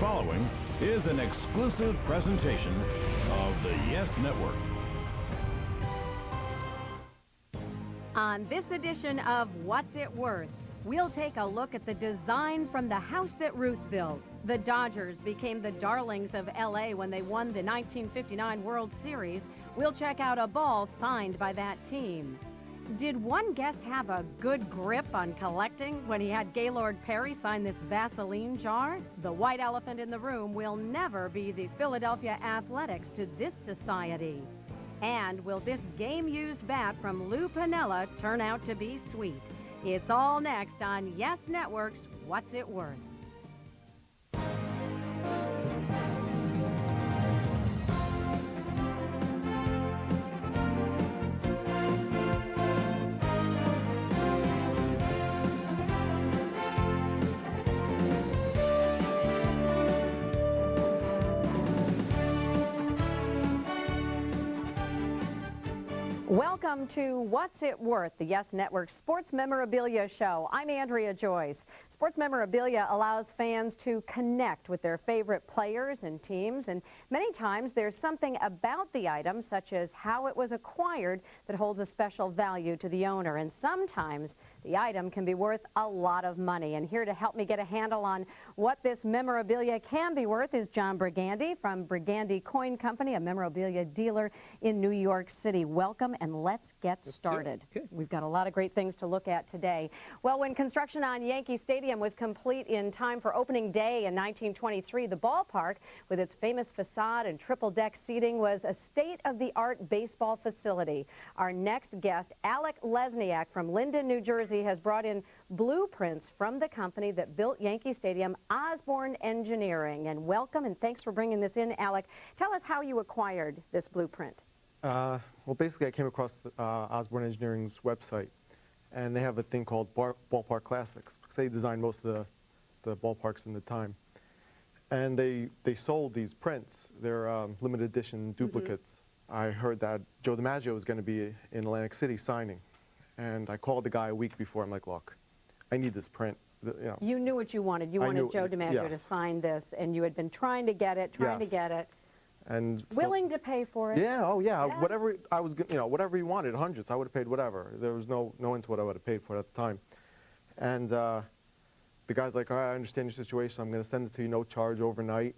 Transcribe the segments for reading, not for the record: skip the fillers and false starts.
following is an exclusive presentation of the Yes Network. On this edition of What's It Worth, we'll take a look at the design from the house that Ruth built. The Dodgers became the darlings of L.A. when they won the 1959 World Series. We'll check out a ball signed by that team. Did one guest have a good grip on collecting when he had Gaylord Perry sign this Vaseline jar? The white elephant in the room will never be the Philadelphia Athletics to this society. And will this game-used bat from Lou Piniella turn out to be sweet? It's all next on Yes Network's What's It Worth? Welcome to What's It Worth, the Yes Network Sports Memorabilia Show. I'm Andrea Joyce. Sports Memorabilia allows fans to connect with their favorite players and teams, and many times there's something about the item, such as how it was acquired, that holds a special value to the owner. And sometimes the item can be worth a lot of money. And here to help me get a handle on what this memorabilia can be worth is John Brigandi from Brigandi Coin Company, a memorabilia dealer in New York City. Welcome, and let's get started. We've got a lot of great things to look at today. Well, when construction on Yankee Stadium was complete in time for opening day in 1923, the ballpark, with its famous facade and triple-deck seating, was a state-of-the-art baseball facility. Our next guest, Alec Lesniak from Linden, New Jersey, has brought in blueprints from the company that built Yankee Stadium, Osborne Engineering. And welcome, and thanks for bringing this in, Alec. Tell us how you acquired this blueprint. Well, basically, I came across Osborne Engineering's website, and they have a thing called Ballpark Classics. They designed most of the ballparks in the time. And they sold these prints. They're limited edition duplicates. I heard that Joe DiMaggio was going to be in Atlantic City signing. And I called the guy a week before. I'm like, look, I need this print. You knew what you wanted. You wanted Joe DiMaggio to sign this, and you had been trying to get it, and willing to pay for it. Yeah, oh yeah, whatever I was, whatever he wanted, hundreds, I would have paid whatever. There was no end to what I would have paid for it at the time. And the guy's like, all right, I understand your situation. I'm going to send it to you, no charge, overnight.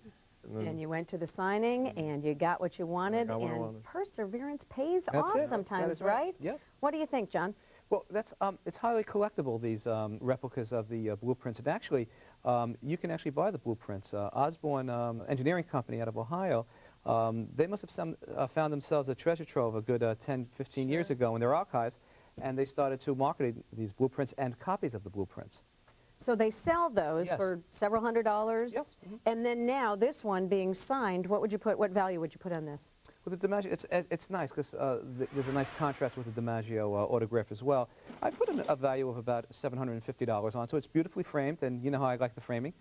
And you went to the signing, and you got what you wanted, and perseverance pays off sometimes, right? Yep. What do you think, John? Well, that's it's highly collectible, these replicas of the blueprints. And actually, you can actually buy the blueprints. Osborne Engineering Company out of Ohio, they must have found themselves a treasure trove a good 10, 15 years ago in their archives, and they started to market these blueprints and copies of the blueprints. So they sell those for several $100s. Yep. And then now this one being signed, what value would you put on this? With the DiMaggio, it's nice because there's a nice contrast with the DiMaggio autograph as well. I put a value of about $750 on, so it's beautifully framed, and you know how I like the framing.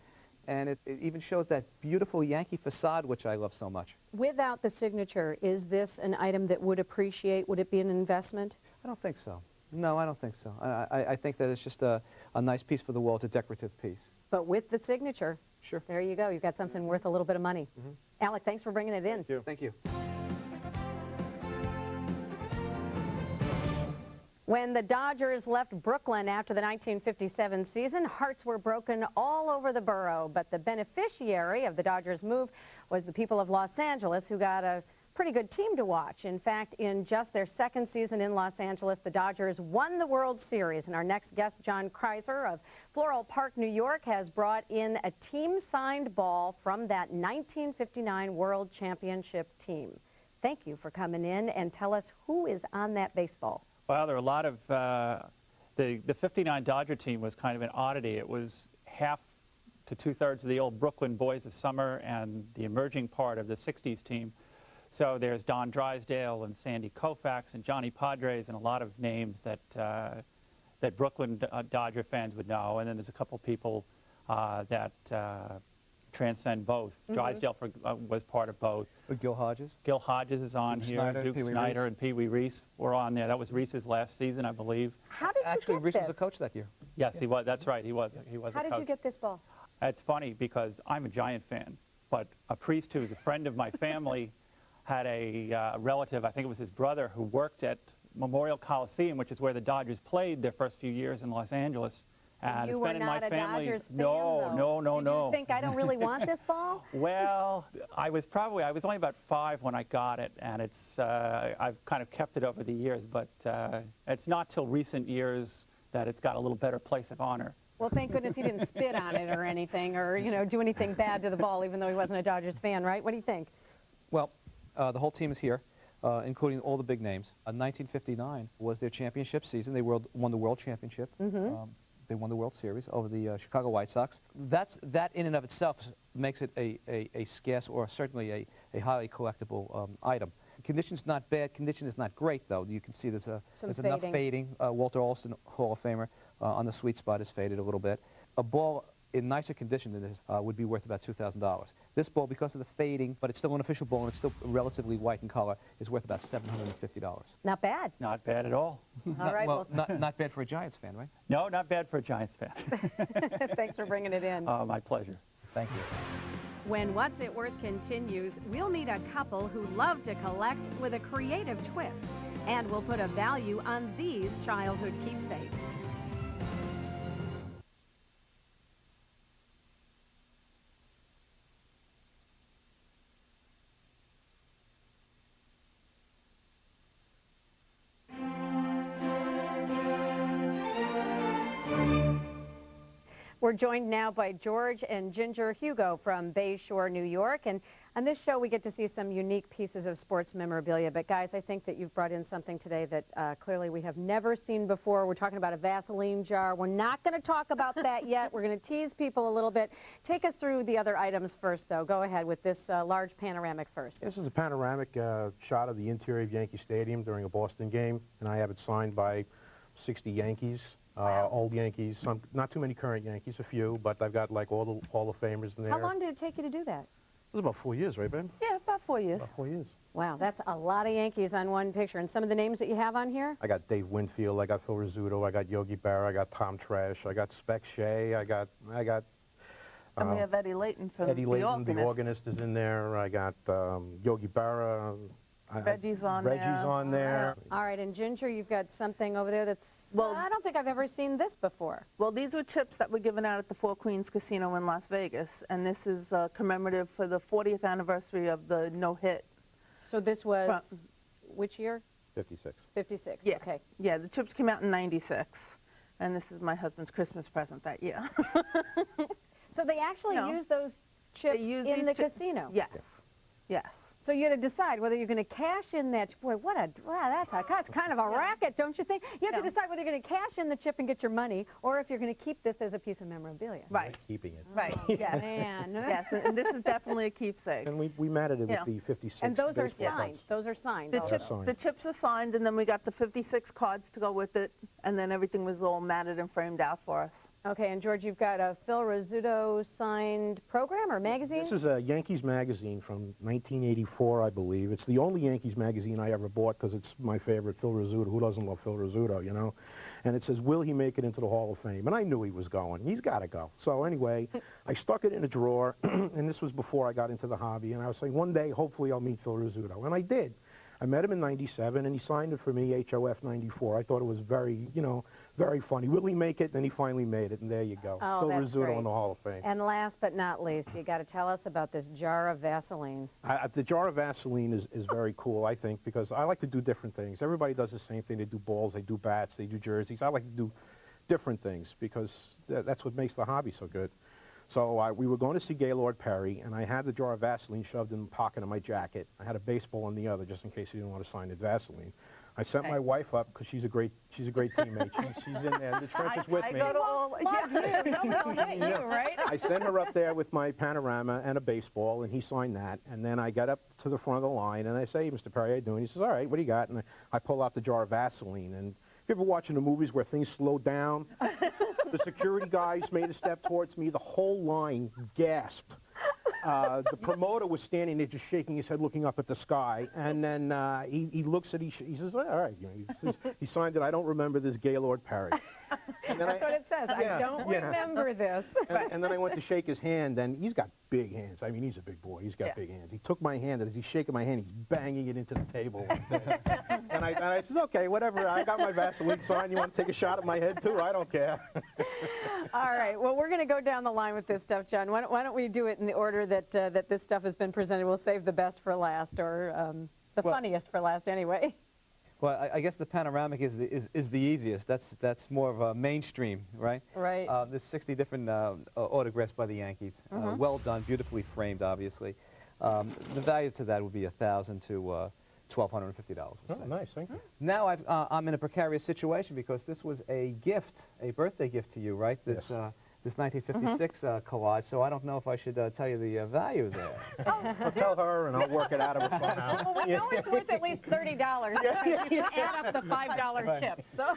And it even shows that beautiful Yankee facade, which I love so much. Without the signature, is this an item that would appreciate? Would it be an investment? I don't think so. No, I don't think so. I think that it's just a nice piece for the wall. It's a decorative piece. But with the signature, sure. There you go. You've got something worth a little bit of money. Alec, thanks for bringing it in. Thank you. Thank you. When the Dodgers left Brooklyn after the 1957 season, hearts were broken all over the borough. But the beneficiary of the Dodgers' move was the people of Los Angeles, who got a pretty good team to watch. In fact, in just their second season in Los Angeles, the Dodgers won the World Series. And our next guest, John Kreiser of Floral Park, New York, has brought in a team-signed ball from that 1959 World Championship team. Thank you for coming in, and tell us who is on that baseball. Well, there are a lot of, the 59 Dodger team was kind of an oddity. It was half to two-thirds of the old Brooklyn Boys of Summer and the emerging part of the 60s team. So there's Don Drysdale and Sandy Koufax and Johnny Padres and a lot of names that, that Brooklyn Dodger fans would know. And then there's a couple people that transcend both. Drysdale was part of both. Gil Hodges? Gil Hodges is on here. Snyder, Duke Snyder and Pee Wee Reese were on there. That was Reese's last season, I believe. How did you Actually, get Reese this? was a coach that year. Yes, he was. That's right. He was. He was. How did you get this ball? It's funny because I'm a Giant fan, but a priest who's a friend of my family had a relative, I think it was his brother, who worked at Memorial Coliseum, which is where the Dodgers played their first few years in Los Angeles. And You it's were been in not my a family. Dodgers fan, No, though. no. Did you think I don't really want this ball? Well, I was only about 5 when I got it, and I've kind of kept it over the years, but it's not till recent years that it's got a little better place of honor. Well, thank goodness he didn't spit on it or anything, or, you know, do anything bad to the ball, even though he wasn't a Dodgers fan, right? What do you think? Well, the whole team is here, including all the big names. 1959 was their championship season. They won the World Championship. They won the World Series over the Chicago White Sox. That in and of itself makes it a scarce or certainly a highly collectible item. Condition's not bad. Condition is not great, though. You can see there's enough fading. Walter Olson, Hall of Famer, on the sweet spot is faded a little bit. A ball in nicer condition than this would be worth about $2,000. This ball, because of the fading, but it's still an official ball and it's still relatively white in color, is worth about $750. Not bad. Not bad at all. All right. Well, not bad for a Giants fan, right? No, not bad for a Giants fan. Thanks for bringing it in. My pleasure. Thank you. When What's It Worth continues, we'll meet a couple who love to collect with a creative twist. And we'll put a value on these childhood keepsakes. We're joined now by George and Ginger Hugo from Bayshore, New York. And on this show, we get to see some unique pieces of sports memorabilia. But, guys, I think that you've brought in something today that clearly we have never seen before. We're talking about a Vaseline jar. We're not going to talk about that yet. We're going to tease people a little bit. Take us through the other items first, though. Go ahead with this large panoramic first. This is a panoramic shot of the interior of Yankee Stadium during a Boston game, and I have it signed by 60 Yankees. Old Yankees, not too many current Yankees, a few, but I've got like all the Hall of Famers in there. How long did it take you to do that? It was about 4 years, right, Ben? Yeah, about 4 years. About 4 years. Wow, that's a lot of Yankees on one picture. And some of the names that you have on here? I got Dave Winfield, I got Phil Rizzuto, I got Yogi Berra, I got Tom Trash, I got Spec Shea, I got And we have Eddie Layton from Eddie Layton, the the organist, is in there. I got Yogi Berra. Reggie's on Reggie's there. on there. All right, and Ginger, you've got something over there that's, Well, I don't think I've ever seen this before. Well, these were chips that were given out at the Four Queens Casino in Las Vegas, and this is commemorative for the 40th anniversary of the no-hit. So this was, which year? 56. 56, Yeah. okay. Yeah, the chips came out in '96, and this is my husband's Christmas present that year. So they actually No. use those chips use in these the chips. casino? Yes, yes. So you had to decide whether you're going to cash in that. Boy, that's kind of a racket, don't you think? You have to Yeah. decide whether you're going to cash in the chip and get your money, or if you're going to keep this as a piece of memorabilia. Right, Keeping it. right, yes. Man. Yes, and this is definitely a keepsake. And we matted it Yeah. with the 56 And those are baseball signed. cards. Those are signed. The, also. signed. the chips are signed, and then we got the 56 cards to go with it, and then everything was all matted and framed out for us. Okay, and George, you've got a Phil Rizzuto signed program or magazine? This is a Yankees magazine from 1984, I believe. It's the only Yankees magazine I ever bought because it's my favorite, Phil Rizzuto. Who doesn't love Phil Rizzuto, you know? And it says, will he make it into the Hall of Fame? And I knew he was going. He's got to go. So anyway, I stuck it in a drawer, and this was before I got into the hobby. And I was saying, one day, hopefully, I'll meet Phil Rizzuto. And I did. I met him in '97, and he signed it for me, HOF '94. I thought it was very, you know, very funny. Will he make it? Then he finally made it, and there you go. Oh, Phil that's Rizzuto great. in the Hall of Fame. And last but not least, you got to tell us about this jar of Vaseline. The jar of Vaseline is very cool, I think, because I like to do different things. Everybody does the same thing. They do balls, they do bats, they do jerseys. I like to do different things because that's what makes the hobby so good. So we were going to see Gaylord Perry, and I had the jar of Vaseline shoved in the pocket of my jacket. I had a baseball in the other just in case he didn't want to sign it Vaseline. I sent my wife up because she's a great teammate. She's in there. The trench is with I me. go to all, yeah. right? I sent her up there with my panorama and a baseball, and he signed that. And then I got up to the front of the line, and I say, hey, Mr. Perry, how you doing? He says, all right, what do you got? And I pull out the jar of Vaseline. And if you ever watching the movies where things slow down, the security guys made a step towards me. The whole line gasped. The promoter was standing there just shaking his head, looking up at the sky. And then he looks at he says, all right. You know, he signed it. I don't remember this Gaylord Perry. And That's what it says. Yeah, I don't yeah. remember this. And then I went to shake his hand, and he's got big hands. I mean, he's a big boy. He's got big hands. He took my hand, and as he's shaking my hand, he's banging it into the table. and I said, okay, whatever. I got my Vaseline sign. You want to take a shot at my head, too? I don't care. All right. Well, we're going to go down the line with this stuff, John. Why don't we do it in the order that that this stuff has been presented? We'll save the best for last, or the funniest for last, anyway. Well, I guess the panoramic is the easiest. That's more of a mainstream, right? Right. There's 60 different autographs by the Yankees. Well done, beautifully framed, obviously. The value to that would be $1,000 to $1,250. Oh, nice, thank you. Now I'm in a precarious situation because this was a gift, a birthday gift to you, right? This, this 1956 collage, so I don't know if I should tell you the value there. I'll tell her, and I'll work it out of her phone out. Well, we know it's worth at least $30 because you add up the $5 chips. So.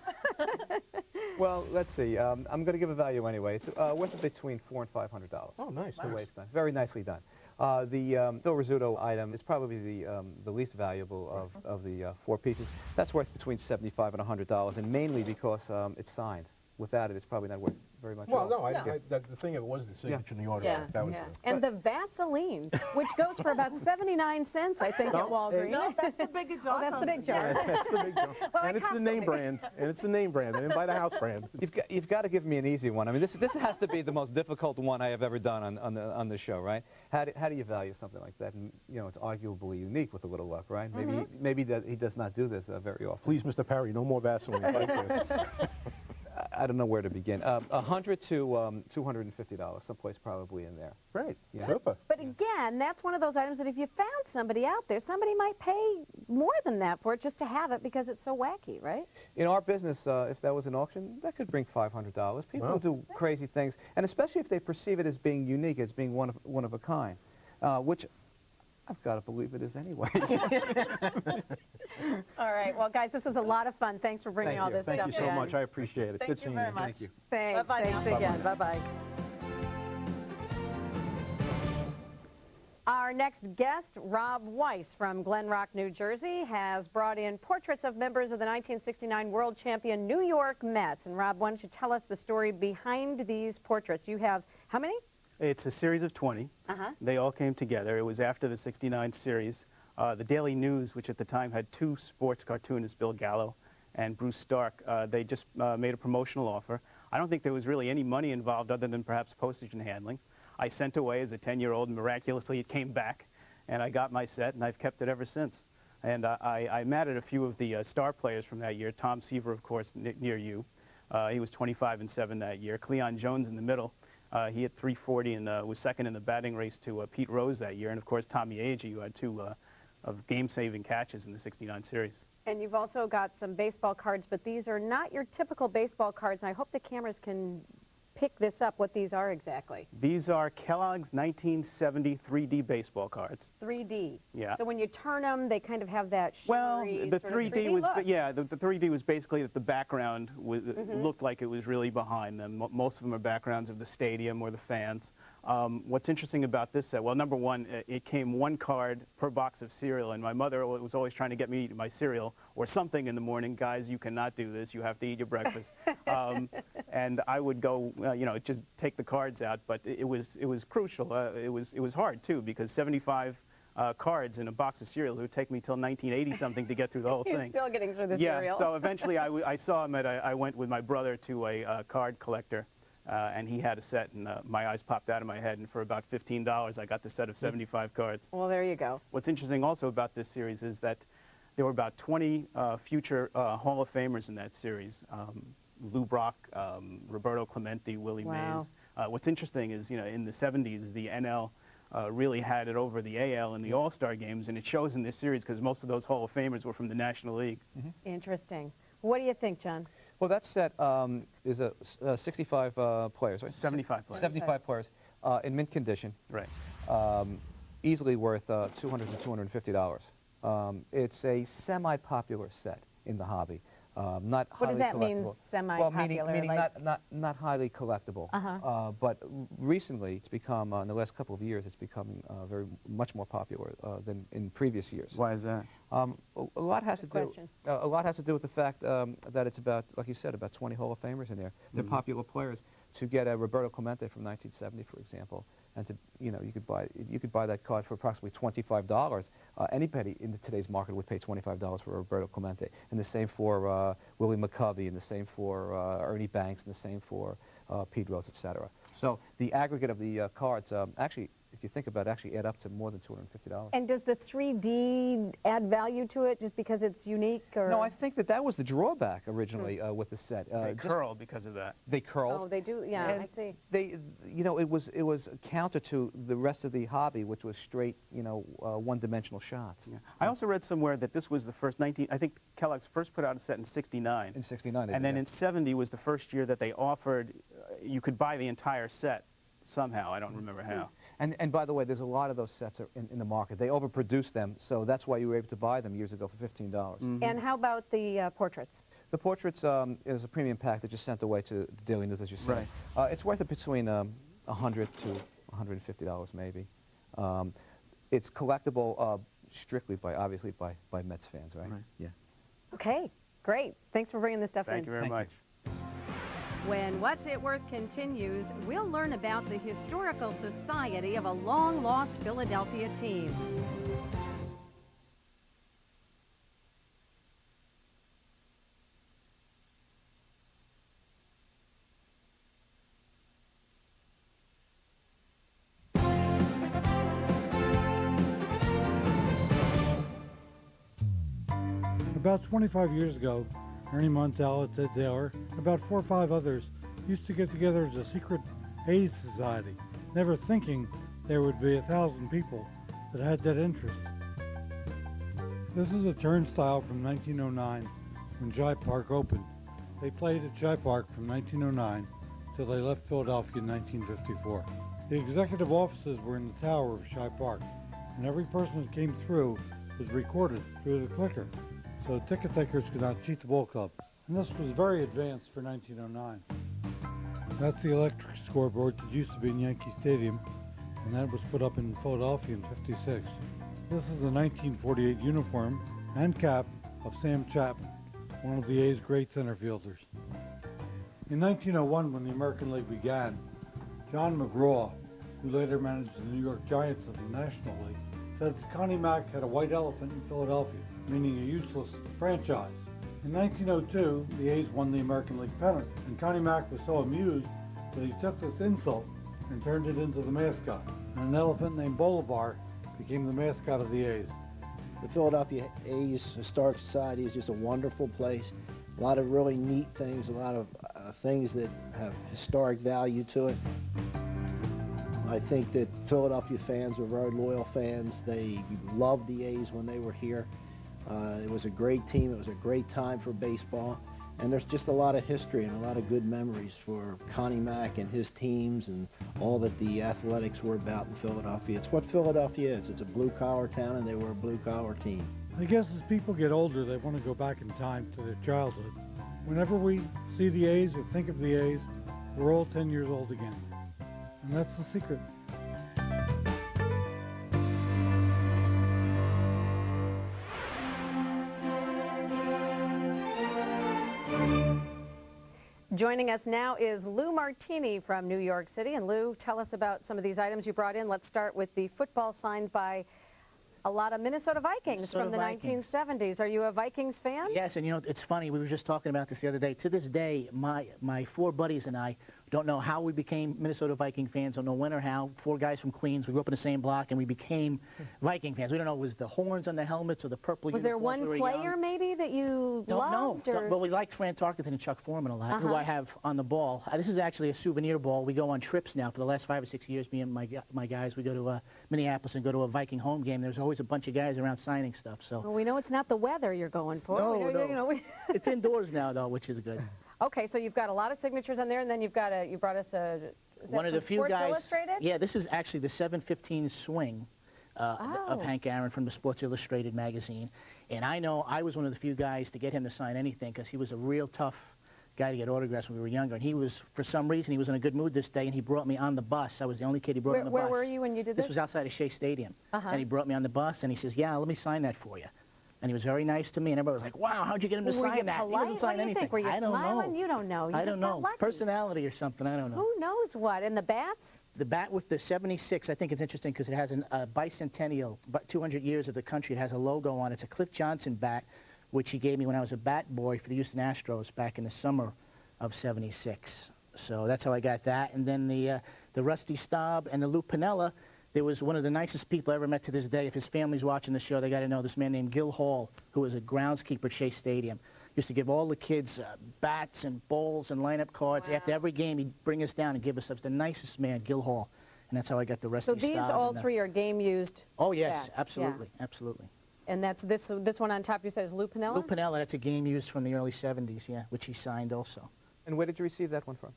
Well, let's see. I'm going to give a value anyway. It's worth between $400 and $500. Oh, nice. The way it's done. Very nicely done. The Phil Rizzuto item is probably the least valuable of the four pieces. That's worth between $75 and $100, and mainly because it's signed. Without it, it's probably not worth very much. Well, no, the thing of it was the signature in the autograph. Yeah. That was And the Vaseline, which goes for about 79 cents, I think, at Walgreens. No, that's the big jar. Oh, that's the big jar. That's the big deal. Well, And it's the name brand. And it's the name brand. I didn't buy the house brand. You've got to give me an easy one. I mean, this has to be the most difficult one I have ever done on the show, right? How do you value something like that? And you know, it's arguably unique with a little luck, right? Maybe that he does not do this very often. Please, Mr. Perry, no more Vaseline. Thank you. I don't know where to begin. $100 to $250, someplace probably in there. Great. Yeah. Super. But again, that's one of those items that if you found somebody out there, somebody might pay more than that for it just to have it because it's so wacky, right? In our business, if that was an auction, that could bring $500. People do crazy things, and especially if they perceive it as being unique, as being one of a kind, which I've got to believe it is anyway. All right. Well, guys, this was a lot of fun. Thanks for bringing all this stuff Thank you so in. much. I appreciate it. Thank Good you seeing very you. much. Thank you. Thanks. Bye-bye Thanks now. again. Bye-bye. Our next guest, Rob Weiss from Glen Rock, New Jersey, has brought in portraits of members of the 1969 world champion New York Mets. And Rob, why don't you tell us the story behind these portraits? You have how many? It's a series of 20. They all came together. It was after the '69 series. The Daily News, which at the time had two sports cartoonists, Bill Gallo and Bruce Stark, they just made a promotional offer. I don't think there was really any money involved other than perhaps postage and handling. I sent away as a 10-year-old, and miraculously it came back, and I got my set, and I've kept it ever since. And I matted a few of the star players from that year. Tom Seaver, of course, near you. He was 25-7 that year. Cleon Jones in the middle. He hit .340 and was second in the batting race to Pete Rose that year. And, of course, Tommy Agee, who had two of game-saving catches in the '69 series. And you've also got some baseball cards, but these are not your typical baseball cards. And I hope the cameras can pick this up, what these are exactly. These are Kellogg's 1970 3D baseball cards. 3D. Yeah. So when you turn them, they kind of have that Well, shimmery the sort of 3D was, look. yeah, the 3D was basically that the background was, looked like it was really behind them. Most of them are backgrounds of the stadium or the fans. What's interesting about this set, well, number one, it came one card per box of cereal, and my mother was always trying to get me to eat my cereal or something in the morning. Guys, you cannot do this. You have to eat your breakfast. And I would go, you know, just take the cards out, but it was crucial. It was hard, too, because 75 cards in a box of cereals, it would take me till 1980-something to get through the whole You're thing. still getting through the Yeah, cereal. so eventually I saw him I went with my brother to a card collector. And he had a set, and my eyes popped out of my head, and for about $15, I got the set of 75 cards. Well, there you go. What's interesting also about this series is that there were about 20 future Hall of Famers in that series. Lou Brock, Roberto Clemente, Willie Wow. Mays. What's interesting is, you know, in the 70s, the NL really had it over the AL in the All-Star games, and it shows in this series because most of those Hall of Famers were from the National League. Interesting. What do you think, John? Well, that set is 65 players, right? 75 players. 75 players in mint condition. Right. Easily worth $200 to $250. It's a semi-popular set in the hobby. Not What highly does that mean, collectible. semi-popular? Well, meaning like, not highly collectible. But recently, it's become, in the last couple of years, it's become much more popular than in previous years. Why is that? A lot has to do. question. A lot has to do with the fact that it's about, like you said, about 20 Hall of Famers in there. They're popular players. To get a Roberto Clemente from 1970, for example, and to you could buy that card for approximately $25. Anybody in today's market would pay $25 for Roberto Clemente, and the same for Willie McCovey, and the same for Ernie Banks, and the same for Pete Rose, etc. So the aggregate of the cards actually, if you think about it, actually add up to more than $250. and does the 3D add value to it just because it's unique? Or? No, I think that was the drawback originally with the set. They curl because of that. They curled. Oh, they do. Yeah, And I see. They, it was counter to the rest of the hobby, which was straight, one-dimensional shots. Yeah. I also read somewhere that this was the first I think Kellogg's first put out a set in '69. In '69, and then in '70 was the first year that they offered, you could buy the entire set somehow. I don't remember how. And by the way, there's a lot of those sets in the market. They overproduce them, so that's why you were able to buy them years ago for $15. And how about the portraits? The portraits is a premium pack that just sent away to the Daily News, as you said. Right. It's worth between $100 to $150 maybe. It's collectible strictly obviously by Mets fans, right? Yeah. Okay, great. Thanks for bringing this stuff Thank you very much. When What's It Worth continues, we'll learn about the Historical Society of a long-lost Philadelphia team. About 25 years ago, Ernie Montel and Ted Taylor, and about 4 or 5 others, used to get together as a secret A's society, never thinking there would be 1,000 people that had that interest. This is a turnstile from 1909 when Shibe Park opened. They played at Shibe Park from 1909 till they left Philadelphia in 1954. The executive offices were in the tower of Shibe Park, and every person that came through was recorded through the clicker, so ticket takers could not cheat the ball club. And this was very advanced for 1909. That's the electric scoreboard that used to be in Yankee Stadium, and that was put up in Philadelphia in '56. This is the 1948 uniform and cap of Sam Chapman, one of the A's great center fielders. In 1901, when the American League began, John McGraw, who later managed the New York Giants of the National League, said that Connie Mack had a white elephant in Philadelphia, meaning a useless franchise. In 1902, the A's won the American League pennant, and Connie Mack was so amused that he took this insult and turned it into the mascot. And an elephant named Bolivar became the mascot of the A's. The Philadelphia A's Historic Society is just a wonderful place. A lot of really neat things, a lot of things that have historic value to it. I think that Philadelphia fans are very loyal fans. They loved the A's when they were here. It was a great team. It was a great time for baseball. And there's just a lot of history and a lot of good memories for Connie Mack and his teams and all that the athletics were about in Philadelphia. It's what Philadelphia is. It's a blue-collar town, and they were a blue-collar team. I guess as people get older, they want to go back in time to their childhood. Whenever we see the A's or think of the A's, we're all 10 years old again. And that's the secret. Joining us now is Lou Martini from New York City. And Lou, tell us about some of these items you brought in. Let's start with the football signed by a lot of Minnesota Vikings from the 1970s. Are you a Vikings fan? Yes, and you know, it's funny, we were just talking about this the other day. To this day, my 4 buddies and I don't know how we became Minnesota Viking fans, don't know when or how. 4 guys from Queens, we grew up in the same block, and we became Viking fans. We don't know, was the horns on the helmets or the purple Was there uniforms one when we were player young. maybe that you Don't loved? know. Or? Well, we liked Fran Tarkenton and Chuck Foreman a lot, who I have on the ball. This is actually a souvenir ball. We go on trips now for the last 5 or 6 years, me and my guys. We go to Minneapolis and go to a Viking home game. There's always a bunch of guys around signing stuff. So. Well, we know it's not the weather you're going for. No, we know, no. It's indoors now, though, which is good. Okay, so you've got a lot of signatures on there, and then you brought us a... One of the few Sports guys. Illustrated? Yeah, this is actually the 715 swing of Hank Aaron from the Sports Illustrated magazine. And I know I was one of the few guys to get him to sign anything because he was a real tough guy to get autographs when we were younger. And he was, for some reason, he was in a good mood this day, and he brought me on the bus. I was the only kid he brought on the bus. Where were you when you did this? This was outside of Shea Stadium. And he brought me on the bus, and he says, yeah, let me sign that for you. And he was very nice to me, and everybody was like, wow, how'd you get him to sign that? He doesn't sign anything. Think? Were you I don't smiling? know. You don't know. You I don't know. Lucky. Personality or something, I don't know. Who knows what? And the bats? The bat with the 76, I think it's interesting because it has a bicentennial, 200 years of the country. It has a logo on it. It's a Cliff Johnson bat, which he gave me when I was a bat boy for the Houston Astros back in the summer of '76. So that's how I got that. And then the Rusty Staub and the Lou Piniella, there was one of the nicest people I ever met to this day. If his family's watching the show, they got to know this man named Gil Hall, who was a groundskeeper at Shea Stadium. Used to give all the kids bats and balls and lineup cards. After every game, he'd bring us down and give us stuff. The nicest man, Gil Hall. And that's how I got the Rusty Staub. So these all three are game-used? Oh, yes, bats. absolutely, absolutely. And that's this one on top you said is Lou Piniella? Lou Piniella, that's a game used from the early 70s, yeah, which he signed also. And where did you receive that one from?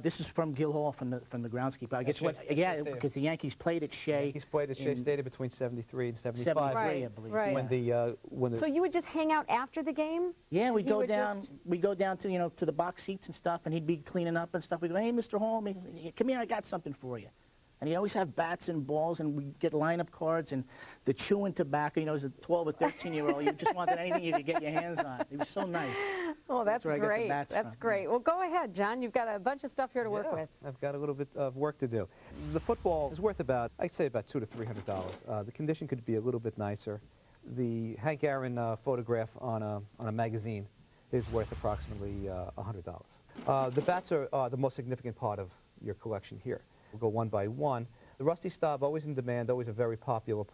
This is from Gil Hall from the groundskeeper. I guess because the Yankees played at Shea. Yankees played at Shea Stadium between '73 and '75. 73, I believe. Right. When the So you would just hang out after the game? Yeah, we'd go down to to the box seats and stuff, and he'd be cleaning up and stuff. We'd go, hey, Mr. Hall, come here, I got something for you. And he'd always have bats and balls, and we'd get lineup cards and the chewing tobacco. As a 12 or 13-year-old, you just wanted anything you could get your hands on. He was so nice. Oh, that's where I got the great. bats That's from. great. Well, go ahead, John. You've got a bunch of stuff here to work with. I've got a little bit of work to do. The football is worth I'd say about $200 to $300. The condition could be a little bit nicer. The Hank Aaron photograph on a magazine is worth approximately $100. The bats are the most significant part of your collection here. We'll go one by one. The Rusty Staub, always in demand, always a very popular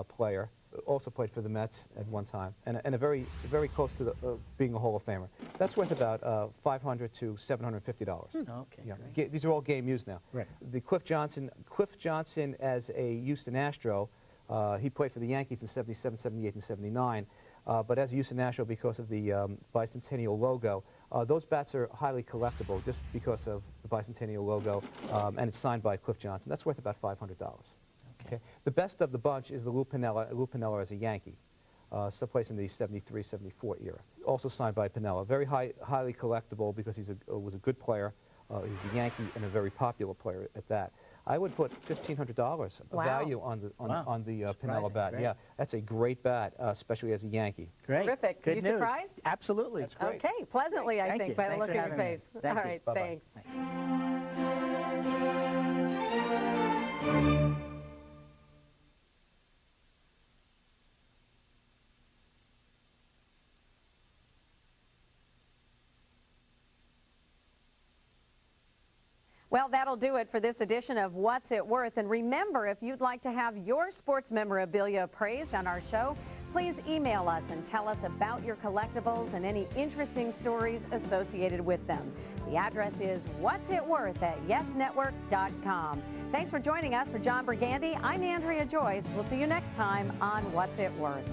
player. Also played for the Mets at one time, and a very close to being a Hall of Famer. That's worth about $500 to $750. Okay. Yeah. These are all game used now. Right. The Cliff Johnson as a Houston Astro, he played for the Yankees in '77, '78, and '79. But as a Houston Astro, because of the bicentennial logo, those bats are highly collectible just because of the bicentennial logo, and it's signed by Cliff Johnson. That's worth about $500. Okay. The best of the bunch is the Lou Piniella as a Yankee, still plays in the '73, '74 era. Also signed by Piniella. Very highly collectible because he was a good player. He's a Yankee and a very popular player at that. I would put $1,500 value on the Piniella bat. Great. Yeah, that's a great bat, especially as a Yankee. Great. Terrific. Good You news. surprised? Absolutely. That's great. Okay, pleasantly, I Thank think, you. by the Thanks look for of your having me. face. Thank All you. right, Bye-bye. thanks. Well, that'll do it for this edition of What's It Worth. And remember, if you'd like to have your sports memorabilia appraised on our show, please email us and tell us about your collectibles and any interesting stories associated with them. The address is whatsitworth@yesnetwork.com. Thanks for joining us. For John Brigandi, I'm Andrea Joyce. We'll see you next time on What's It Worth.